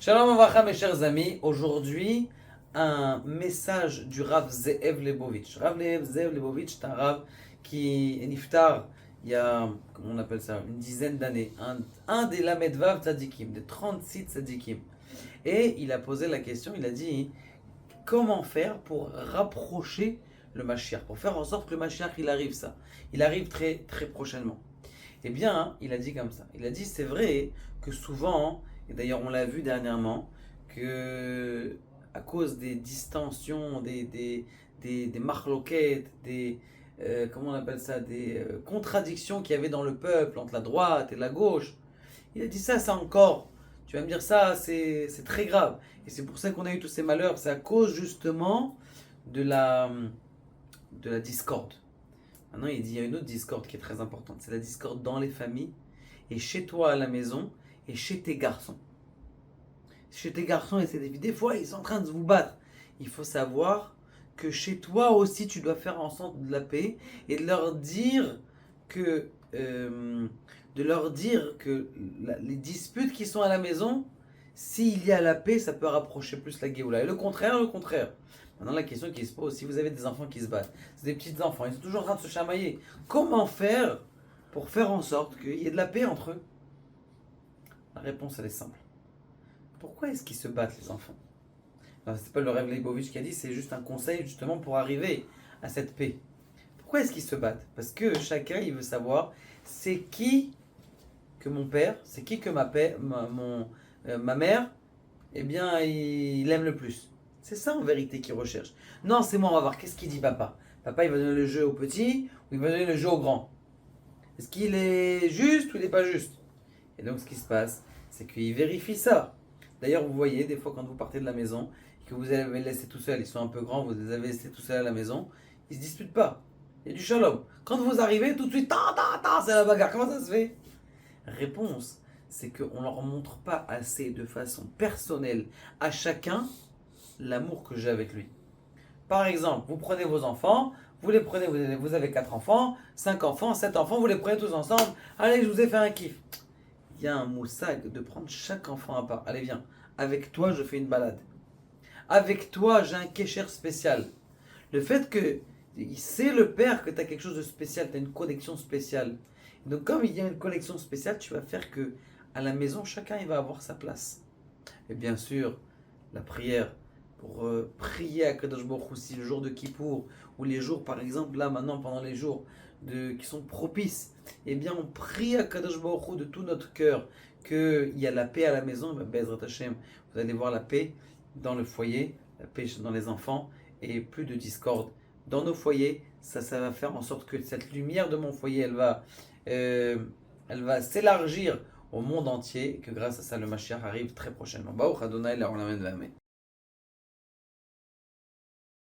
Shalom Avracha, mes chers amis. Aujourd'hui, un message du Rav Ze'ev Lebovitch. Rav Ze'ev Lebovitch, c'est un Rav qui est niftar il y a, comment on appelle ça, une dizaine d'années. Un des Lamedvav Tzadikim, des 36 Tzadikim. Et il a posé la question, il a dit, comment faire pour rapprocher le Mashiach, pour faire en sorte que le Mashiach, il arrive ça. Il arrive très, très prochainement. Eh bien, il a dit comme ça. Il a dit, c'est vrai que souvent, et d'ailleurs on l'a vu dernièrement, que à cause des distensions, des marloquettes, comment on appelle ça, des contradictions qu'il y avait dans le peuple entre la droite et la gauche, il a dit ça encore. Tu vas me dire ça, c'est très grave. Et c'est pour ça qu'on a eu tous ces malheurs. C'est à cause justement de la discorde. Maintenant, il dit il y a une autre discorde qui est très importante. C'est la discorde dans les familles et chez toi à la maison et chez tes garçons. Chez tes garçons, et c'est des fois, ils sont en train de vous battre. Il faut savoir que chez toi aussi, tu dois faire en sorte de la paix et de leur dire que, les disputes qui sont à la maison, s'il y a la paix, ça peut rapprocher plus la Géoula. Et le contraire, le contraire. Maintenant, la question qui se pose, si vous avez des enfants qui se battent, c'est des petits enfants, ils sont toujours en train de se chamailler. Comment faire pour faire en sorte qu'il y ait de la paix entre eux? La réponse, elle est simple. Pourquoi est-ce qu'ils se battent, les enfants? Alors, c'est pas le Rav Leibovitch qui a dit, c'est juste un conseil justement pour arriver à cette paix. Pourquoi est-ce qu'ils se battent? Parce que chacun, il veut savoir, c'est qui que mon père, c'est qui que ma mère, eh bien, il aime le plus. C'est ça en vérité qu'il recherche. Non, c'est moi, on va voir. Qu'est-ce qu'il dit papa? Papa, il va donner le jeu au petit ou il va donner le jeu au grand? Est-ce qu'il est juste ou il n'est pas juste? Et donc, ce qui se passe, c'est qu'il vérifie ça. D'ailleurs, vous voyez, des fois, quand vous partez de la maison et que vous avez laissé tout seul, ils sont un peu grands, vous les avez laissés tout seuls à la maison, ils se disputent pas. Il y a du shalom. Quand vous arrivez, tout de suite, c'est la bagarre. Comment ça se fait? Réponse, c'est qu'on ne leur montre pas assez de façon personnelle à chacun l'amour que j'ai avec lui. Par exemple, vous prenez vos enfants, vous les prenez, vous avez 4 enfants, 5 enfants, 7 enfants, vous les prenez tous ensemble, allez, je vous ai fait un kiff. Il y a un moussag de prendre chaque enfant à part. Allez, viens, avec toi, je fais une balade. Avec toi, j'ai un kécher spécial. Le fait que c'est le père que tu as quelque chose de spécial, tu as une connexion spéciale. Donc comme il y a une connexion spéciale, tu vas faire que à la maison, chacun il va avoir sa place. Et bien sûr, la prière pour prier à Kadosh Baruch Hu, si le jour de Kippour ou les jours, par exemple, là maintenant pendant les jours qui sont propices, eh bien on prie à Kadosh Baruch Hu de tout notre cœur qu'il y a la paix à la maison. Bezrat Hashem, vous allez voir la paix dans le foyer, la paix dans les enfants et plus de discorde dans nos foyers. Ça va faire en sorte que cette lumière de mon foyer, euh, elle va s'élargir au monde entier et que grâce à ça, le Mashiach arrive très prochainement. Baruch Adonai, la